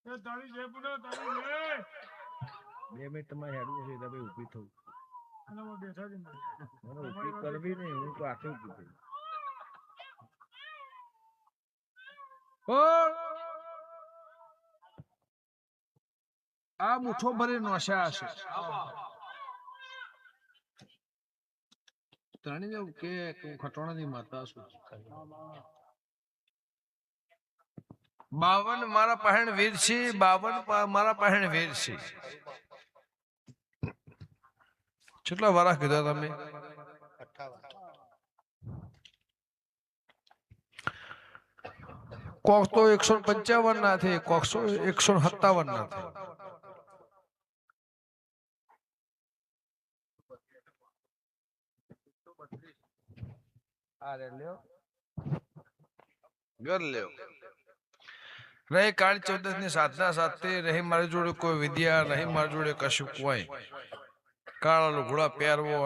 2 minute તમારે હેડવું છે તમે ઊભી થવું મને ઊભી કરવી નહીં હું તો આખી ઊભી થઈ આ મુઠ્ઠો ભરી નોશા હશે ત્રણે જેવું કે ખટોણાની માતા છું 52 મારા પહેણ વીર છે 52 મારા પહેણ વીર છે કેટલા વારા કીધા તમે 58 કોક તો 155 ના થે કોક 157 ના થે અરે લ્યો ઘર લ્યો રહી કાળ 14 ની સાધના સાથે રહી મારી જોડે કોઈ વિદ્યા નહીં મારી જોડે કશું કોઈ કાળા લુગડા પહેરવો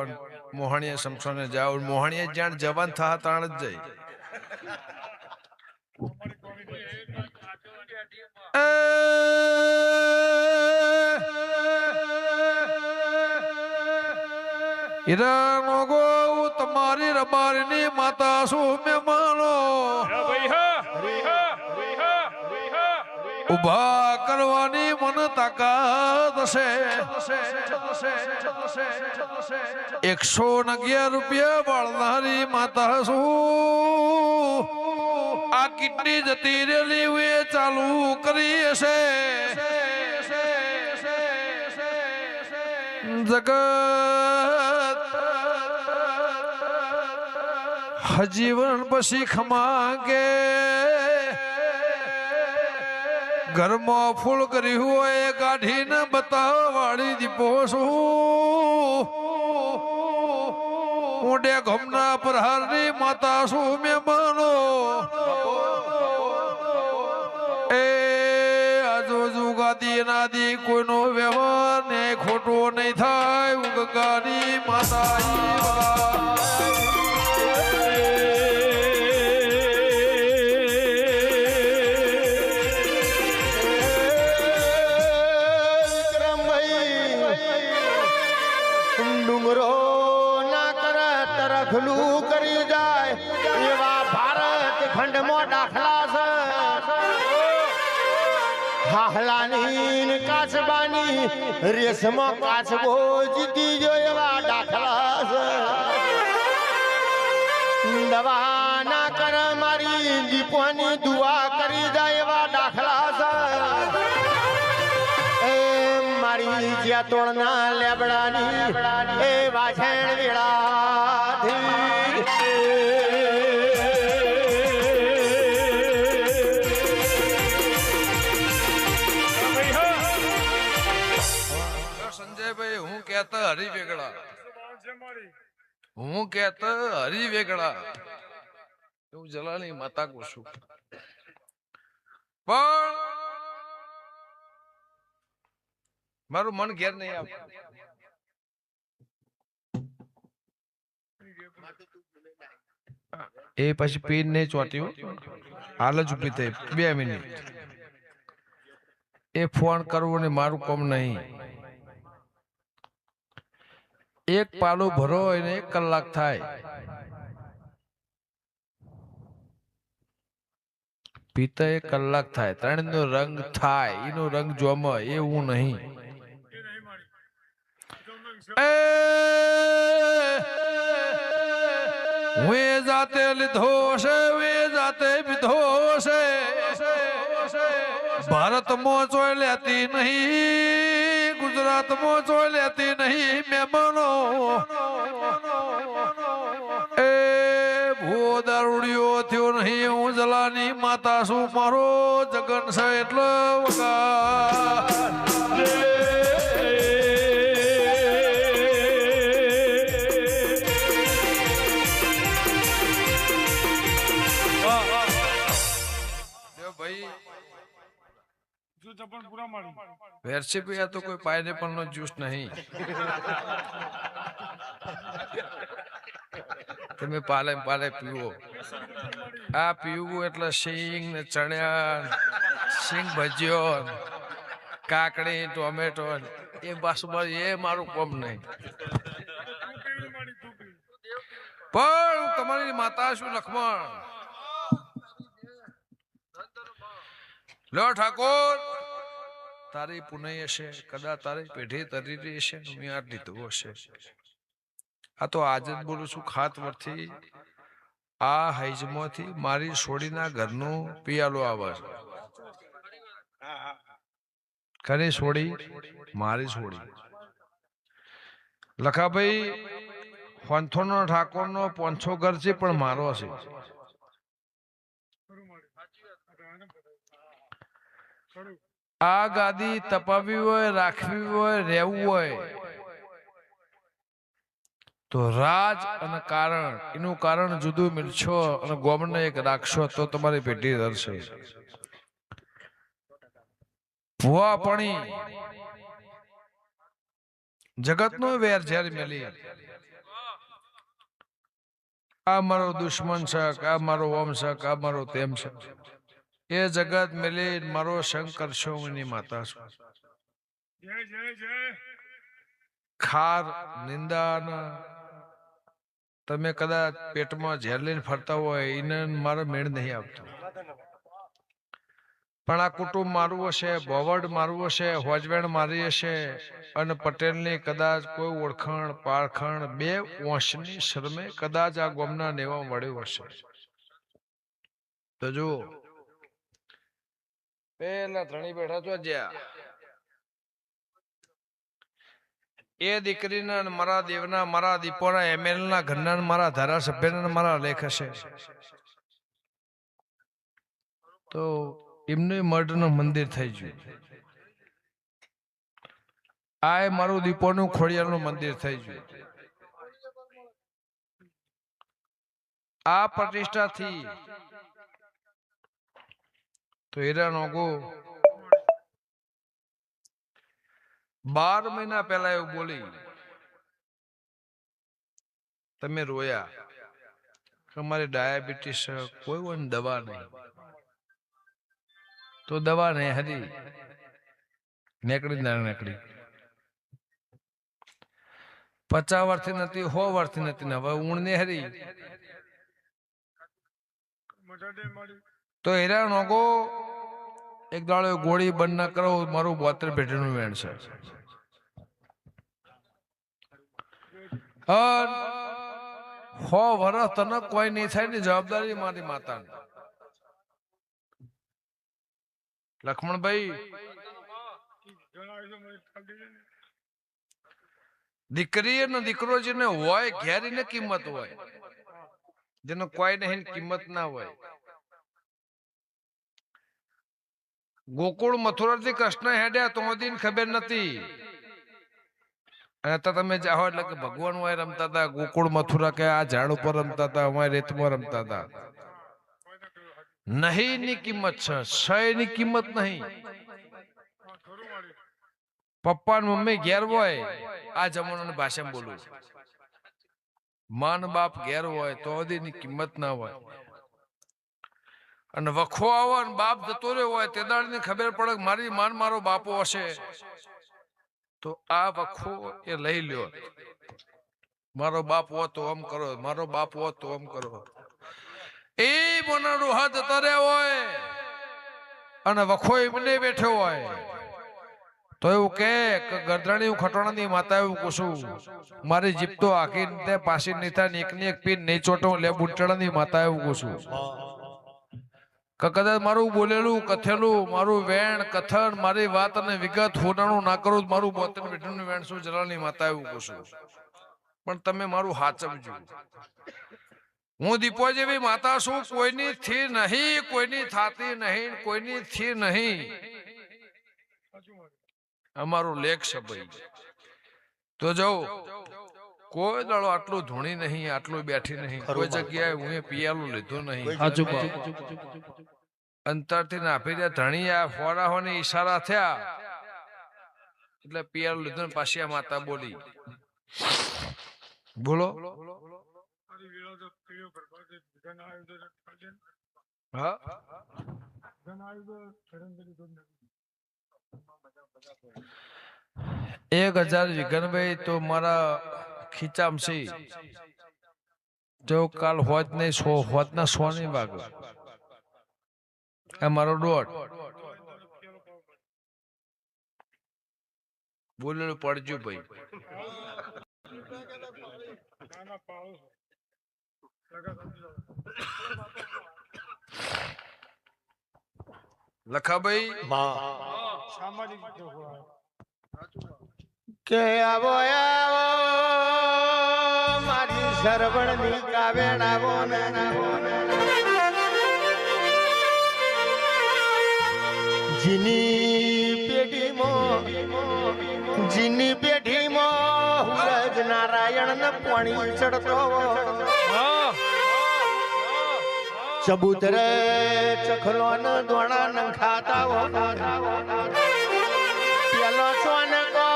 મોહણીયા સમસોને જાવ મોહણીયા જ્યાં જવાન થા તાણ જ જાય ઈરાનો ગો તમારી રબારની માતા શું મહેમાનો ઉભા કરવાની મન તાકાત છે 111 રૂપિયા વાળનારી માતા શું આ કિડની જતી રેલી વે ચાલુ કરી છે જગત હજીવન પછી ખમાગે ઘરમાં ફૂલ કર્યું હોય કાઢીને બતાવાળી દીપો છું મોઢે ગમના પ્રહારની માતા શું મહેમાનો એ આજો જુગાદી નાદી કોઈનો વ્યવહાર ને ખોટો નહીં થાય ઉગગાની માતા દાખલું કરી જાય એવા ભારત ખંડમાં દાખલા છે હાહલાની કાચબાની રેશમાં કાચબો જીતી જો એવા દાખલા છે દવા ના કર મારી દીપોની દુઆ કરી જાય એવા દાખલા છે મારી જ્યાં તોડના લેબડાની એ વાછણ વેળાથી સંજયભાઈ હું કહેતા હરી વેગડા હું કહેતા હરી વેગડા એવું જલાની માતા કુશું પણ મારું મન ઘેર નહીં આવતું એ પછી પીન ને ચોટ્યું હાલ જ ઉભી થઈ 2 મિનિટ એ ફોન કરવો ને મારું કામ નહીં એક પાલો ભરો એને 1 કલાક થાય પીતા 1 કલાક થાય 3 નો રંગ થાય એનો રંગ જોમાં એવું નહીં વે જાતે લીધો છે વે જાતે પીધો છે ભારતમાં ચોય લેતી નહીં ગુજરાતમાં ચોય લેતી નહીં મહેમાનો એ ભૂ દારૂડિયો થયો નહીં હું જલાની માતા શું મારો જગન છે એટલે વેરસી પીયા તો કોઈ પાઇનેપલ નો જ્યુસ નહીં તમે પાલે પાલે પીવો આ પીવું એટલે સિંગ ને ચણ્યા સિંગ ભજીયો કાકડી ટોમેટો એ બસ એ મારું કોમ નહીં. પણ તમારી માતા શું લક્ષ્મણ લો ઠાકોર તારી પુનઃ હશે કદાચ તારી પેઢી તરી હશે મેં આ લીધું હશે. આ તો આજે જ બોલું છું ખાત વરથી આ હૈજમાંથી મારી છોડીના ઘરનું પિયાલો આવે છે. ખરી છોડી મારી છોડી લખાભાઈ ફંથોનો ઠાકોરનો પોંછો ઘર છે પણ મારો છે. આ ગાદી તપાવી હોય રાખવી હોય રહેવું હોય તો રાજ અને કારણ એનું કારણ જુદું મિલશો અને ગોમને એક રાખશો તો તમારી પેઢી ધરશે. ભુવાપણી જગતનો વેર ઝેર મેલી આ મારો દુશ્મન છે આ મારો ઓમ છે આ મારો તેમ છે એ જગત મેલી મારો સંગ કરશો એની માતા છું. ખાર નિંદા તમે કદાચ પેટમાં ઝેર લઈને ફરતા હોય એને મારો મેળ નહીં આવતો. પણ આ કુટુંબ મારું હશે ભોવડ મારું હશે હોજવેણ મારી હશે અને પટેલની કદાચ કોઈ ઓળખાણ પારખાણ બે વંશની શરમે કદાચ આ ગોમના નેવા મળ્યું હશે. તો જો પેલા ધણી બેઠા તો જ્યાં એ દીકરીના મારા દેવના મારા દીપોના એમએલ ના ઘરના મારા ધારાસભ્યના મારા લેખ હશે તો એમનું મઢનું મંદિર થઈ ગયું. આ મારું દીપોનું ખોડિયારનું મંદિર થઈ ગયું. આ પ્રતિષ્ઠાથી તો હીરા નોગો 12 મહિના પહેલા એવું બોલી તમે રોયા કે અમારી ડાયાબિટીસ કોઈ દવા નહીં તો દવા નહીં હરી નીકળી ના નીકળી 50 વર્ષથી નથી 100 વર્ષથી નથી ને હવે ઊણ ને હરી તો હીરા નોગો એક દાડો ગોળી બંધ ના કરો મારું 72 પેઢીનું વેણ છે. 100 વર્ષ તને કોઈ નહીં થાય ની જવાબદારી મારી માતાની. લક્ષ્મણભાઈ દીકરી અને દીકરો જેને હોય ઘેરી ને કિંમત હોય જેને કોઈ નહીં કિંમત ના હોય. ગોકુળ મથુરા થી કૃષ્ણ હેડ્યા તો દિન ખબર નથી અને તમે જાઓ એટલે કે ભગવાન હોય રમતા હતા ગોકુળ મથુરા કે આ ઝાડ ઉપર રમતા હતા અમારે રેતમાં રમતા હતા. નહીં ની કિંમત છે સય ની કિંમત નહીં. પપ્પા મમ્મી ઘેર હોય આ જમાનાની ભાષામાં બોલું માન બાપ ઘેર હોય તો ની કિંમત ના હોય અને વખો આવો ને બાપ જતો રહ્યો હોય તે દાડની ખબર પડે મારી માન મારો બાપો હશે તો આ વખો એ લઈ લ્યો મારો બાપ હો તો આમ કરો મારો બાપ હો તો આમ કરો. એ મોના ડોહા જતા રહ્યા હોય અને વખો એમને બેઠો હોય તો એવું કે ગરદણી હું ખટોણાની માતા એવું કુશું મારી જીપ તો આખી રીતે પાછી નહીં થાય એકની એક પીન નહીં ચોટો લે બુટડાની માતા એવું કુશું. કદાચ મારું બોલેલું કથેલું મારું વેણ કથન મારી વાત અને વિગત હોનાનું ના કરું મારું 72 પેઢીનું વેણ શું જરાની માતા એવું કુશું. પણ તમે મારું હાચવજો. હું દીપો જેવી માતા છું કોઈની થી નહીં કોઈની થાતી નહીં કોઈની થી નહીં. અમારું લેખ છે ભાઈ તો જાઓ કોઈ દાડો આટલું ધૂણી નહીં આટલું બેઠી નહીં કોઈ જગ્યાએ હું પિયાલું લીધું નહીં. અંતરથી નાફી દે ધણી આ ફોરાહોની ઈશારા થયા એટલે પિયાલું લીધું ને પાછી આ માતા બોલી બોલો હા 1000 વિઘનભાઈ તો મારા ખીચામ છે જો કાલ હોત નહીં હોત ના 100 નહીં વાગે આ મારો દોઢ બોલેલું પડજો ભાઈ લખાભાઈ કે આવો આવો મારી સરવણની કાવેણ આવો ને જીની પેઢીમાં હુરજ નારાયણ ને પાણી ચડતો ચબૂતરે ચખલો ને દોણા નંખાતા હો પેલો ચોન કો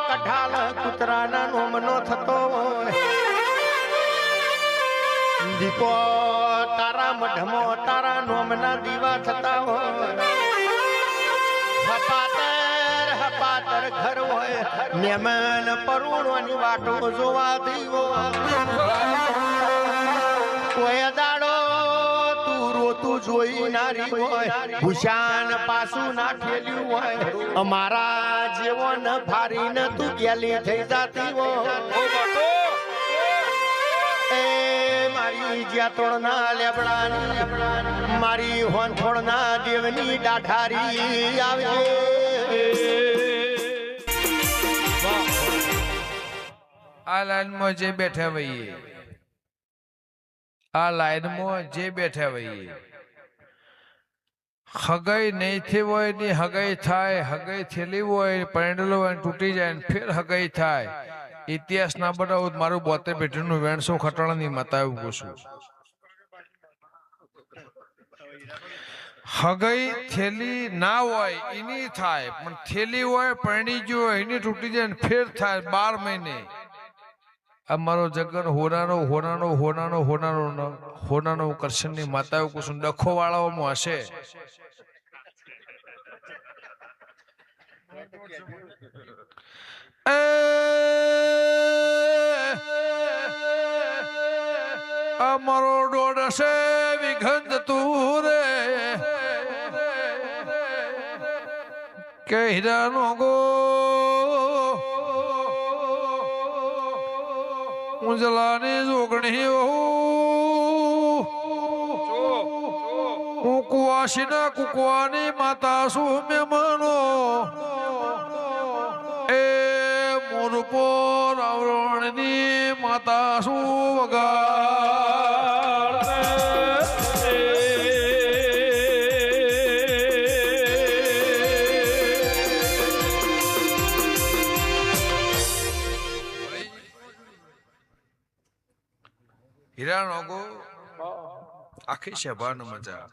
કઠાલ કૂતરાના નોમનો થતો દીપો તારા મઢમો તારા નોમના દીવા થતા હોય હપાતર ઘર હોય મેમન પરુણોની વાટો જોવા દીવો કોઈ દાડો તું જોઈ નારી હોય ભૂષાન પાછું ના ઠેલ્યું હોય અમારા જેવો ન ફારીને તું ગેલી થઈ જાતી હોય મારી જ્યાતોડના લેબડાની મારી હોનફોડના દેવની ડાઠારી આવે આ લાઈનમાં જે બેઠા હોઈએ આ લાઈનમાં જે બેઠા હોઈએ હગાઈ નહીં થઈ હોય ને હગાઈ થાય હગાઈ થયેલી હોય પરણેલો હોય તૂટી જાય ને ફેર હગાઈ થાય ઇતિહાસ ના બનાવો મારું 72 પેઢીનું વેણસો ખટાણાની મતાવું પૂછું હગાઈ થેલી ના હોય એની થાય પણ થેલી હોય પરણી ગયો હોય એની તૂટી જાય ને ફેર થાય 12 મહિને અમારો જગન હોનાનો કરશનની માતાઓ કુસુમ ડખો વાળાઓમાં હશે અમારો દોઢ હશે વિઘન તું રે કે હીરાનો ગો ઉંજલાની જોગણી હું કુવાસીના કુકવાની માતા શું મેમનો એ મોરપો રાવણની માતા શું વગાડ હીરા નોગો આખી સભાનો મજા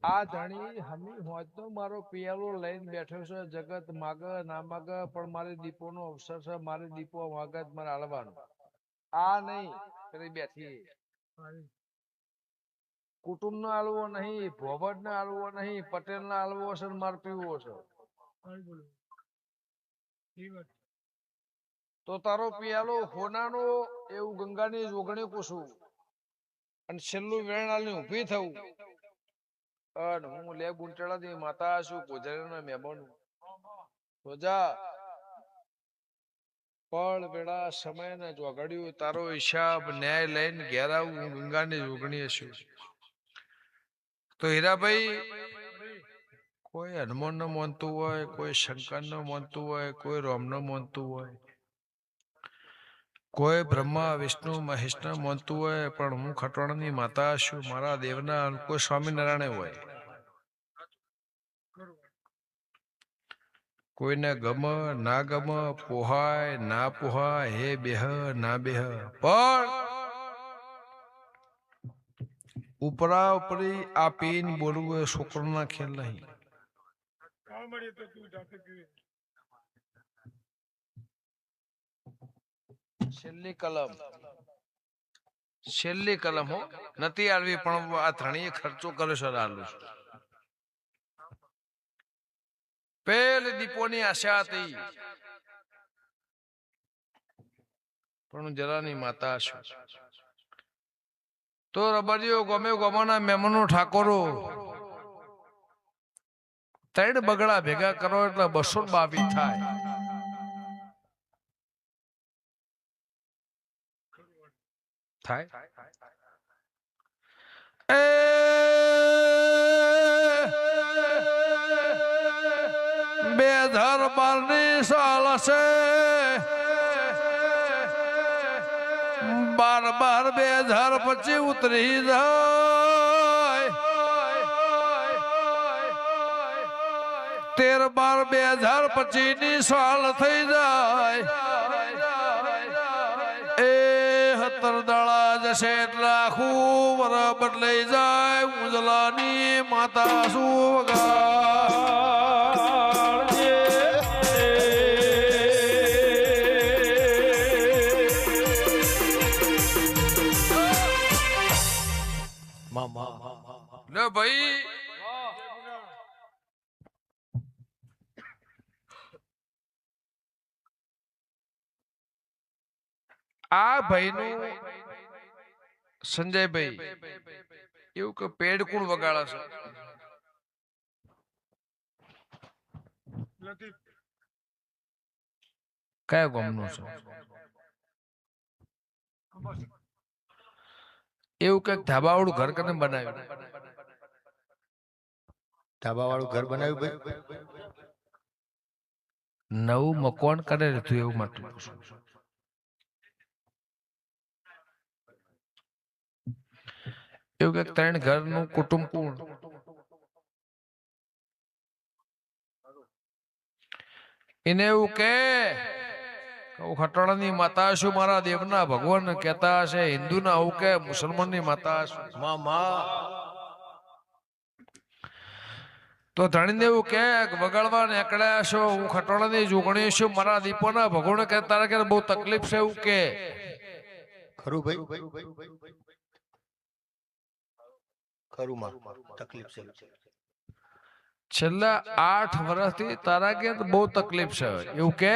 આ ધણી હમી હોત તો મારો પિયાલો લઈને બેઠો છે જગત માગ ના માગ પણ મારે દીપોનો અવસર છે મારે દીપો માગત મારે આલવાનો આ નહીં કરી બેઠી કુટુંબ નો આલવો નહીં ભોવડ ને આલવો નહીં પટેલ ને આલવો છે મારે પીવો છે તો તારો પિયાલો હોનાનો એવું ગંગાની જોગણી પૂછું અને છેલ્લું વેણાલની ઊભી થવું અને હું લે ગુંટળાની માતા છું પૂજારીના મહેમાન તો જા પળ વેળા સમય ને જોગડ્યું તારો હિસાબ ન્યાય લઈને ઘેર આવું હું ગંગાની જોગણી છું તો હીરાભાઈ કોઈ હનુમાન નો માનતું હોય કોઈ શંકર નો માનતું હોય કોઈ રામ નો માનતું હોય કોઈ બ્રહ્મા વિષ્ણુ મહેશ માનતું હોય પણ હું ખટવાણાની માતા છું મારા દેવના કોઈ સ્વામિનારાયણ હોય કોઈને ગમ ના ગમ પોહાય ના પોહાય હે બેહ ના બેહ પણ ઉપરા ઉપરી આ પીન બોલવું એ છોકરાના ખેલ નહીં છેલ્લી કલમ હો નથી આલવી પણ આ ધણીએ ખર્ચો કર્યો છે આલું પેલી દીપોની આશા હતી પણ જરાની માતા છું તો રબડીઓ ગમે ગમાના મહેમાનો ઠાકોરો 3 બગડા ભેગા કરો એટલે 222 થાય. એ બે 2012 સાલ છે 12/12/2025 ઉતરી જાય 13/12/2025 ની સાલ થઈ જાય એ 17 દાડા જશે એટલે આખું વર બદલાઈ જાય ઉજલાની માતા શું વગાડજે. લે ભાઈ આ ભાઈનું સંજયભાઈ એવું કે પેડ કોણ વગાડે છે કયા ગામનું છે એવું કઈક ધાબાવાળું ઘર કને બનાવ્યું ધાબાવાળું ઘર બનાવ્યું ભાઈ નવું મકાન કરે હતું એવું માટે એવું કઈક 3 ઘરનું કુટુંબ પૂર્ણ એને એવું કે ખટોળાની માતા શું મારા દેવના ભગવાન કહેતા હશે હિન્દુના આવું કે મુસલમાનની માતા શું તો ધણીને એવું કે વગાડવા નીકળ્યા છો હું ખટોળાની જોગણી છું મારા દીપોના ભગવાન કે તારા કે બહુ તકલીફ છે એવું કે ખરું ભાઈ ખરું માં તકલીફ છે છેલ્લા 8 વર્ષથી તારા કે બહુ તકલીફ છે એવું કે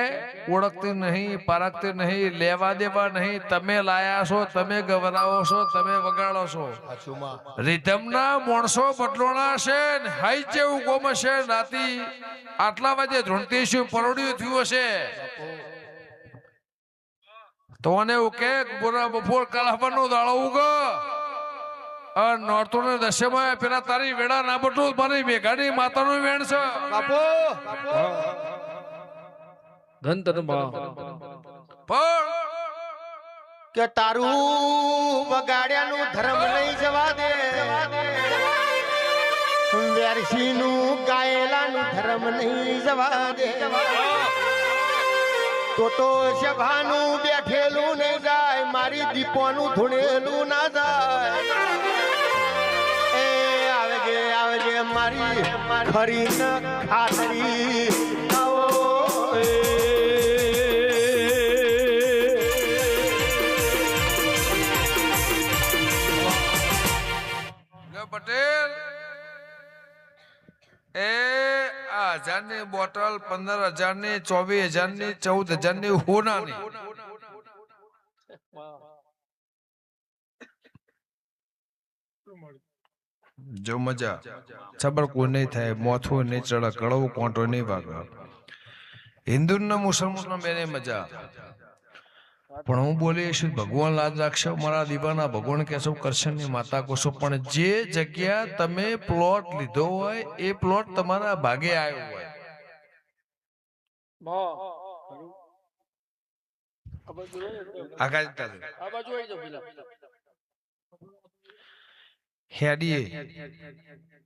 ઓળખતી નહીં પારખતી નહીં લેવા દેવા નહીં તમે લાયા છો તમે ગવરાવો છો તમે વગાડો છો રિધમના માણસો બદલોણા છે ને હાઈ જેવું ગોમ છે રાતી આટલા વાગે ધૂણતી શું પરોડ્યું થયું હશે તો મને એવું કે બોરા બપોર કાલાવાનો દાડો ઉગો નોરતો ને દશેમાં પેલા તારી વેડા ના બટું મારી મેઘાની માતાનું વેણ છે બાપો પણ કે તારું વગાડ્યાનું ધર્મ નહીં જવા દે વેરસીનું ગાયેલાનું ધર્મ નહીં જવા દે તો સભાનું બેઠેલું નહીં જાય મારી દીપોનું ધૂણેલું ના જાય આવજે મારી ખરી ખાતરી પટેલ એ 1000 ની બોટલ 15,000 ની 24,000 ની 14,000 ની હોનાની જો મજા છબર કોઈ નહીં થાય મોથું નહીં ચડે કડવું કોંટો નહીં વાગે હિન્દુ ને મુસલમાન બેને મજા પણ હું બોલી છું ભગવાન લાજ રાખશો મારા દીવાના ભગવાન કહેશો કરશનની માતા કહેશો પણ જે જગ્યા તમે પ્લોટ લીધો હોય એ પ્લોટ તમારા ભાગે આવ્યો હોય હેડીએ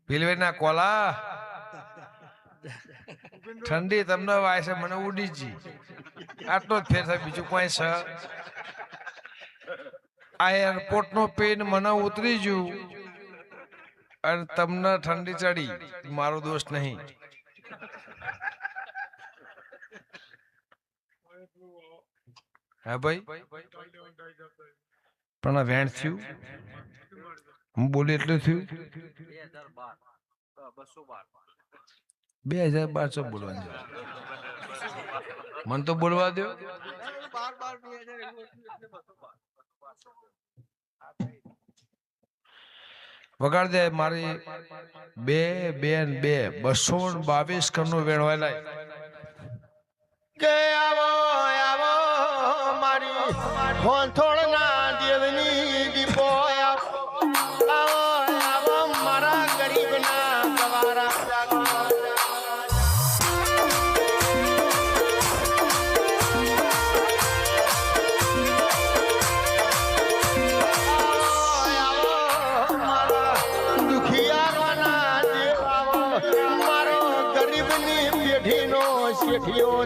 પીલવેના કોલા ઠંડી તમને વાય છે મને ઉડી જી આટલો જ ફેર થાય બીજું કોઈ છે આ એરપોર્ટ નો પેન મને ઉતરી ગયું અને તમને ઠંડી ચડી મારો દોષ નહીં હા ભાઈ પણ આ વેણ થયું હું બોલી એટલું થયું 2012 બોલવાનું છે. મને તો બોલવા દો. વગાડ દે મારી 222 કરનું વેણવાય કે આવો આવો મારી હોંથોળના દેવની દીપો આવો આવો મારા ગરીબના ગવારા શેઠિયો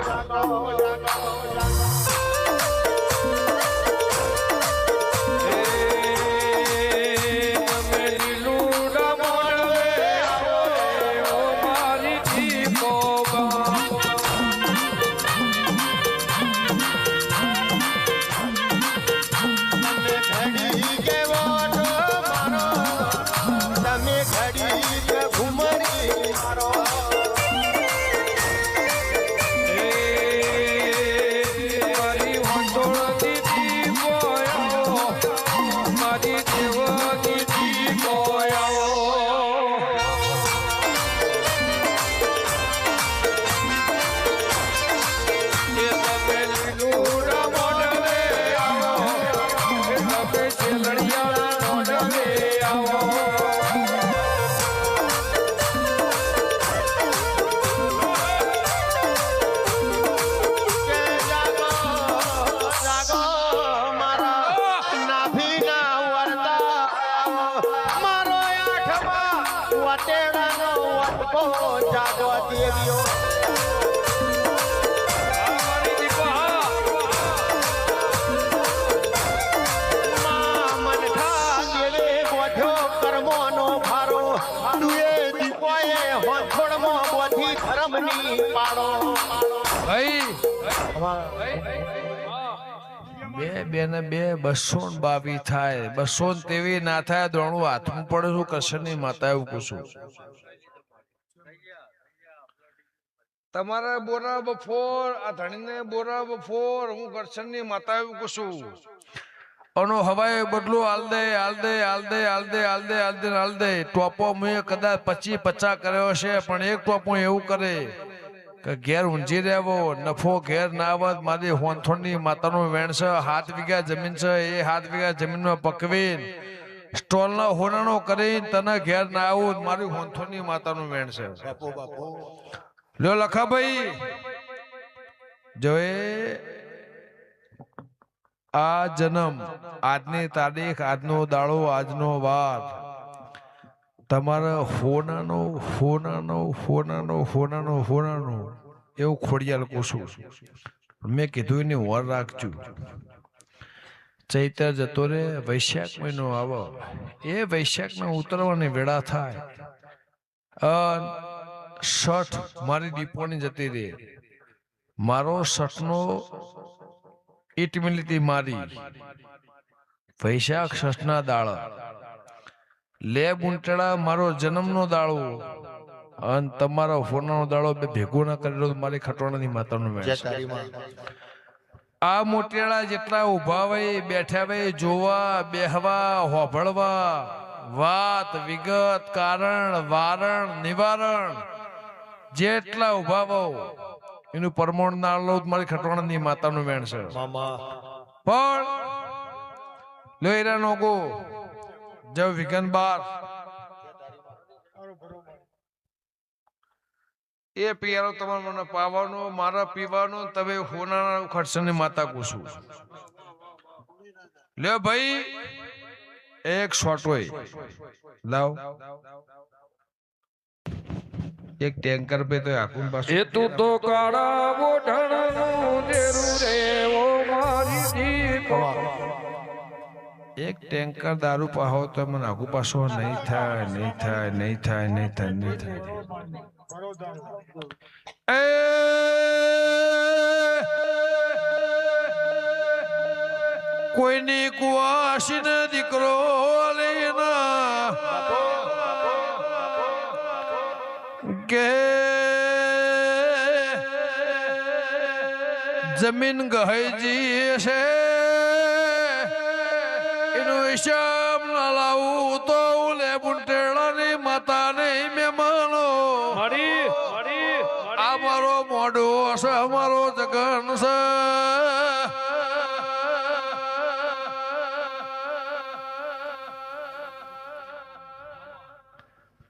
બે ને 222 થાય 223 ના થાય દોણું હાથમાં પડે શું કૃષ્ણની માતા એવું પૂછું. તમારા બોરા બફોર આ ધણીને બોરા બફોર હું કૃષ્ણની માતા એવું પૂછું. અનો હવાએ બદલો હાલ દે હાલ દે હાલ દે હાલ દે હાલ દે હાલ દે હાલ દે ટોપો મેં કદાચ 25-50 કર્યો છે પણ એક ટોપો એવું કરે કે ઘેર ઊંઝી રહેવો નફો ઘેર ના આવત મારી હોંથોડની માતાનું વેણ છે 7 વીઘા જમીન છે એ 7 વીઘા જમીનમાં પકવીને સ્ટોલના હોનાનો કરીને તને ઘેર ના આવું મારી હોંથોડની માતાનું વેણ છે. લ્યો લખાભાઈ જો આ જન્મ આજની તારીખ આજનો દાડો આજનો વાર તમારા હોનાનો હોનાનો હોનાનો હોનાનો હોનાનો એવું ખોડિયાલ કોશું મેં કીધું એની વર રાખજો. ચૈત્ર જતો રે વૈશાખ મહિનો આવો એ વૈશાખના ઉતરવાની વેળા થાય શઠ મારી દીપોની જતી રે મારો શઠનો ઈટમિલીતી મારી વૈશાખ શઠના દાડા લે બુંટડા મારો જન્મનો દાડો અને તમારો ફોનાનો દાડો બે ભેગો ના કરેલો મારી ખટોણાની માતાનો મેળ. આ મોટેડા જેટલા ઉભા હોય બેઠા હોય જોવા બેહવા હોભળવા વાત વિગત કારણ વારણ નિવારણ જેટલા ઉભા હોવ એનું પરમોણ ના લો મારી ખટોણાની માતાનું મેળ છે. પણ લોહીરા નોકો જવ વિઘન બાર એ પિયારો તમારે મને પાવાનો મારા પીવાનો તમે હોના ખર્ચની માતા કુશું. લ્યો ભાઈ એક શોટોય લાવ એક ટેન્કર પે તો આખું પાછું એ તું તો કાળા ઓઢણનું દેરું રે ઓ મારી દીકો. એક ટેન્કર દારૂ પાહો તો મને આખું પાછો નહીં થાય નહીં થાય નહીં થાય નહીં થાય નહીં થાય. કોઈની કુવાસી ને દીકરો લેના કે જમીન ગહેજી છે એનો હિસાબ ના લાવું તો લે બુંટેડાની માતાને મહેમાનો આ મારો મોઢો છે અમારો જગન છે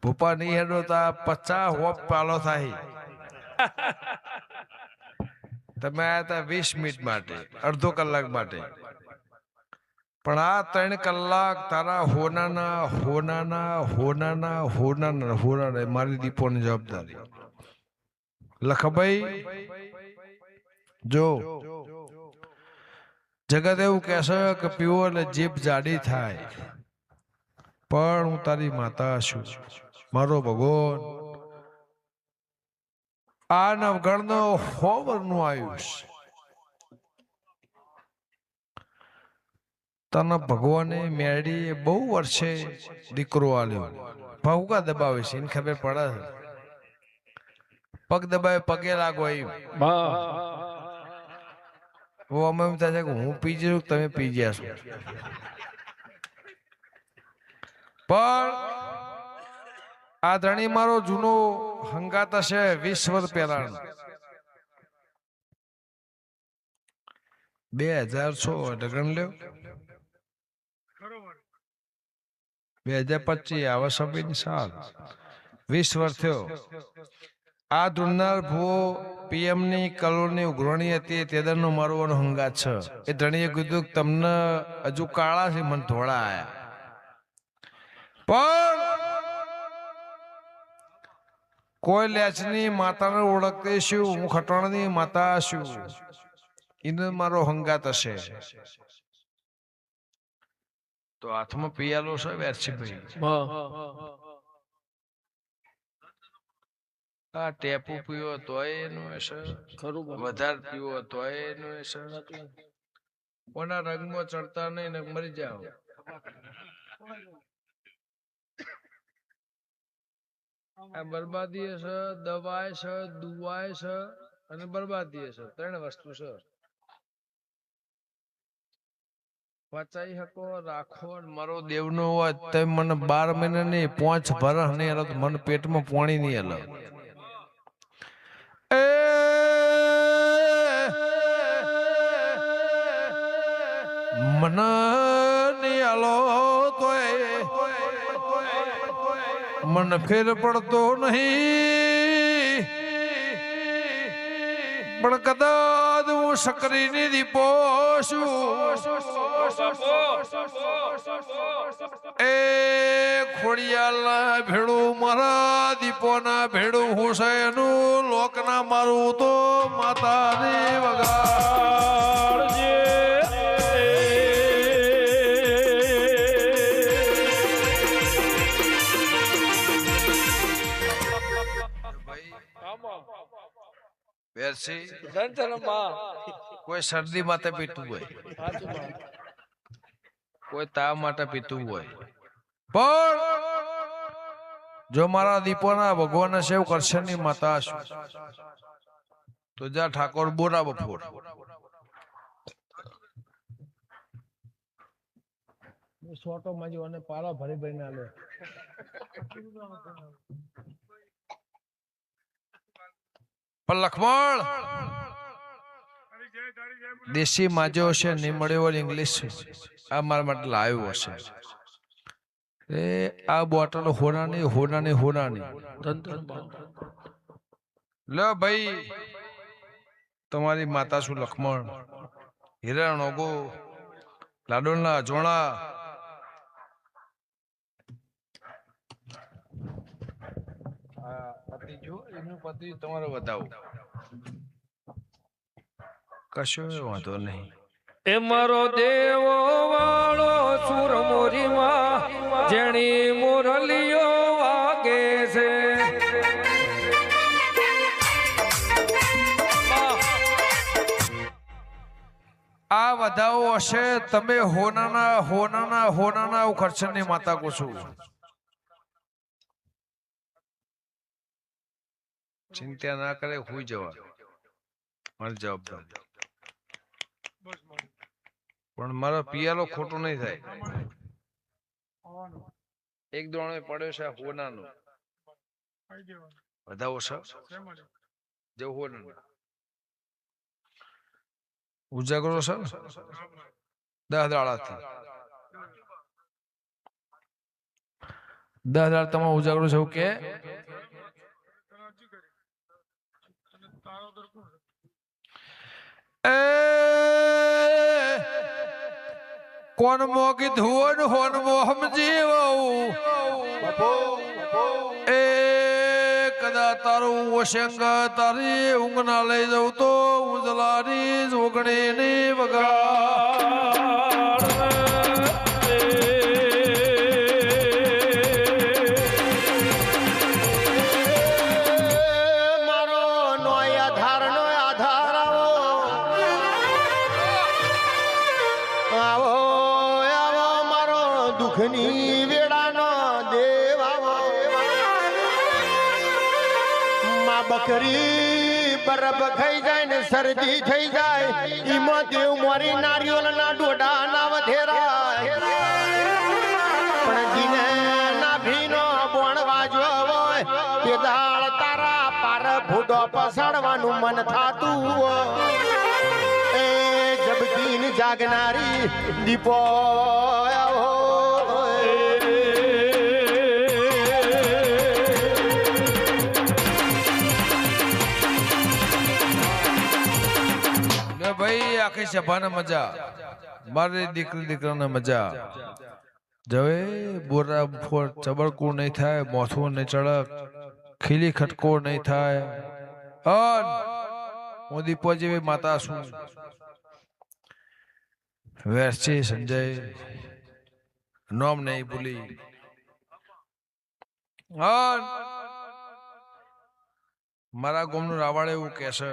ભૂપા ની હેડો તા 50 હોપ પાલો થાય તમે આયા હતા 20 મિનિટ માટે અડધો કલાક માટે પણ આ 3 કલાક તારા હોનાના મારી દીપોની જવાબદારી લખભાઈ જો જગત એવું કહેશે કે પીવો એટલે જીભ જાડી થાય પણ હું તારી માતા છું મારો ભગવાન આ નવગણનો 100 વર્ષનું આયુષ તને ભગવાને મેળી બહુ વર્ષે દીકરો આલ્યો ભૂકા દબાવે છે એને ખબર પડે છે પગ દબાવે પગે લાગો એમ અમે એમ થાય છે કે હું પી જઉં તમે પી ગયા છો પણ આ ધણી મારો જૂનો હંગાત હશે 20 વર્ષ પહેલાનો 2006 એટલે ગણ લ્યો 2025 આવા સભ્યની સાલ 20 વર્ષ થયો આ ધૂળનાર ભૂવો પીએમ ની કલોની ઉઘરાણી હતી તેદરનો મારો હંગાત છે એ ધણીએ કીધું તમને હજુ કાળા છે મને ધોળા આયા પણ કોઈ લેચની માતાને ઓળખતી શું હું ખટોણની માતા છું એને મારો હંગાત હશે તો હાથમાં પિયાલો છે વેરસીભાઈ આ ટેપુ પીવો તોય એનું હશે વધારે પીવો તોય એનું હશે કોના રંગમાં ચડતા નહીં ને મરી જાઓ આ બરબાદી છે દવાય છે દુવાય છે અને બરબાદી છે 3 વસ્તુ છે પચાઈ હકો રાખો મારો દેવનો હોય તે મને 12 મહિના નહીં 5 વર્ષ નહીં હલો મને પેટમાં પાણી નહીં હલો એ મને નહીં હલો મન ફેર પડતો નહીં પણ કદાચ હું સકરીની દીપો છું એ ખોડિયાલના ભેડું મારા દીપોના ભેડું હું છે એનું લોકના મારું તો માતાની વગાડજે કોઈ શરદી માટે પીતું હોય કોઈ તાવ માટે પીતું હોય પણ જો મારા દીપોના ભગવાન સેવ કરશે ની માતા છું તો જા ઠાકોર બોરા બફોર સોટો માજી અને પાલા ભરી ભરીને આલે પણ લખમણ દેશી માજો હશે નહીં મળ્યો ઇંગ્લિશ આ મારા માટે લાવ્યો હશે એ આ બોટલ હોનાની લો ભાઈ તમારી માતા શું લખમણ હિરણ ઓગો લાડોના જોણા પતિ જો એનું પતિ તમારે બતાવો કશો વાંધો નહીં એ મારો દેવો વાળો સુરમોરીમાં જેણી મુરલીઓ વાગે છે આ વધાવો હશે તમે હોનાના ખર્ચની માતા કો છો ચિંતા ના કરે હુઈ જવા મારી જવાબદારી પણ મારો પિયાલો ખોટો નહીં થાય. એક દોણો પડ્યો છે હોનાનો વધાવો છે જેવું હોનાનો ઉજાગરો છે 10 દાડાથી 10 દાડા તમારો ઉજાગરો છે એવું કે કોણ મોગી ધુવન હોન મોહમ જીવ એ કદા તારું ઓશંગ તારી ઊંઘ ના લઈ જવું તો ઉજલાની જોગણી ની વગાડ મારો નોય આધાર આવો આવો મારો દુઃખની વેળાનો દેવ આવો માં બકરી બરફ ખાઈ જાય ને શરદી થઈ જાય ઈમાં દેવ મોરી નારિયેળના ડોડા ના વધેરા પણ જીને ના ભીનો બોણ વાજો હોય તે દાળ તારા પાર ભૂડો પસાડવાનું મન થાતું એ જબકીન જાગનારી દીપો ભાઈ આખી સભાને મજા મારી દીકરાને મજા જવે બોરા ફોર ચબરકું નહીં થાય મોથું નહીં ચડક ખીલી ખટકો નહીં થાય હું દીપો જેવી માતા છું વેરસી સંજય નોમ નહીં ભૂલી મારા ગોમનું રાવાડે એવું કહેશે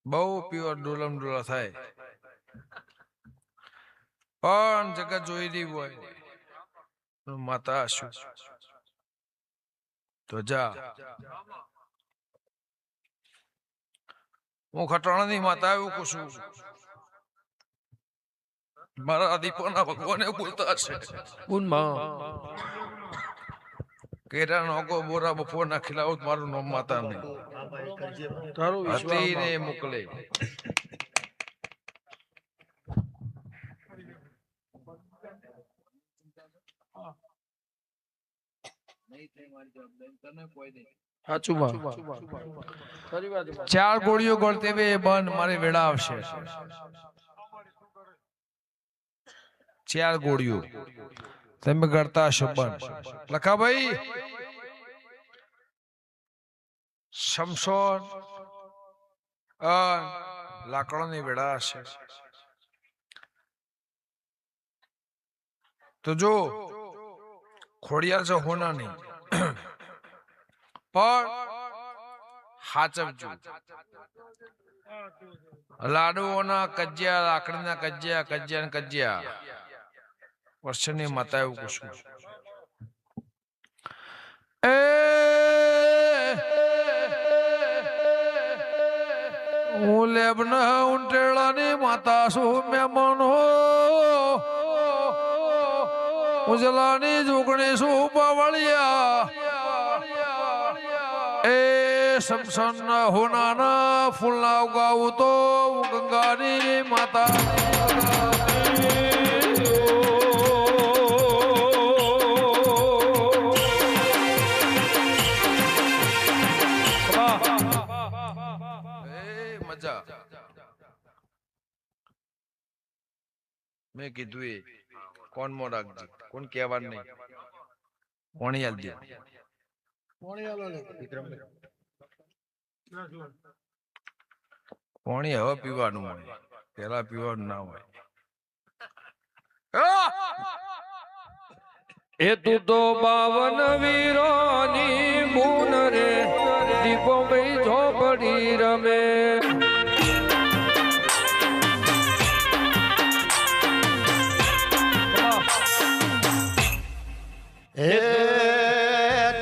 બહુ પ્યોર ડોલમ ડોલા થાય પણ જગત જોઈ રહી હોય માતા શું તો જા હું ખટાણાની માતા એવું કહું છું મારા દીપોના ભગવાન એવું બોલતા હશે કેરા નોકો બોરા બપોર ના ખીલાવું મારું નામ માતા નહીં હતી ને મોકલે ચાર ગોળીઓ ગળતે બે બંધ મારી વેળા આવશે 4 ગોળીઓ તમે ગળતા હશો બંધ લખા ભાઈ શમશોર લાકડાની વેળા હશે તો જો ખોડિયાર છે હોનાની પણ હાચવજો લાડુઓના કજિયા લાકડીના કજિયા વર્ષની માતા એવું પૂછું હું લેબના ઉંટેળાની માતા છું મહેમાનો ઉજલાની જોગણી છું બાવળિયા એ સમસન હોનાના ફૂલના ઉગાવું તો ગંગાની માતા મજા મેં કીધું એ કોણ મો રાખજે કોણ કહેવાનું નહીં કોણી આલ દે પાણી હવે પીવાનું હોય પેલા પીવાનું ના હોય એ તું તો 52 વીરોની બૂન રે દીપો ભાઈ ઝોપડી રમે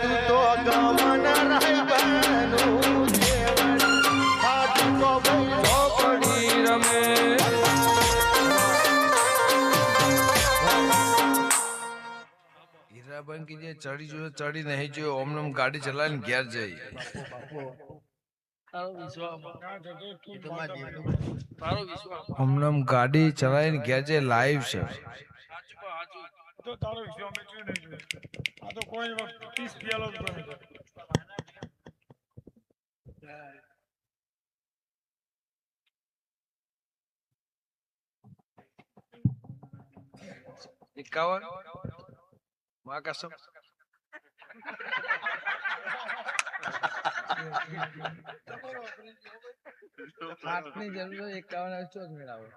તું તો ગમન ઝોપડી રમે ભાઈ કીજે ચડી જોયો ચડી નહીં જોયો ઓમ નમ ગાડી ચલાવીને ઘેર જઈ ઓમ નમ ગાડી ચલાવીને ઘેર જઈ લાઈવ છે તો તારો વિશ્વાસ મેં જોયું નહીં જોયું. આ તો કોઈ વખત 30 પિયાલો જ બને છે. એકાવન માં કસમ આઠની જરૂર 51 ચોક મેળાવો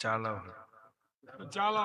ચાલો ચાલો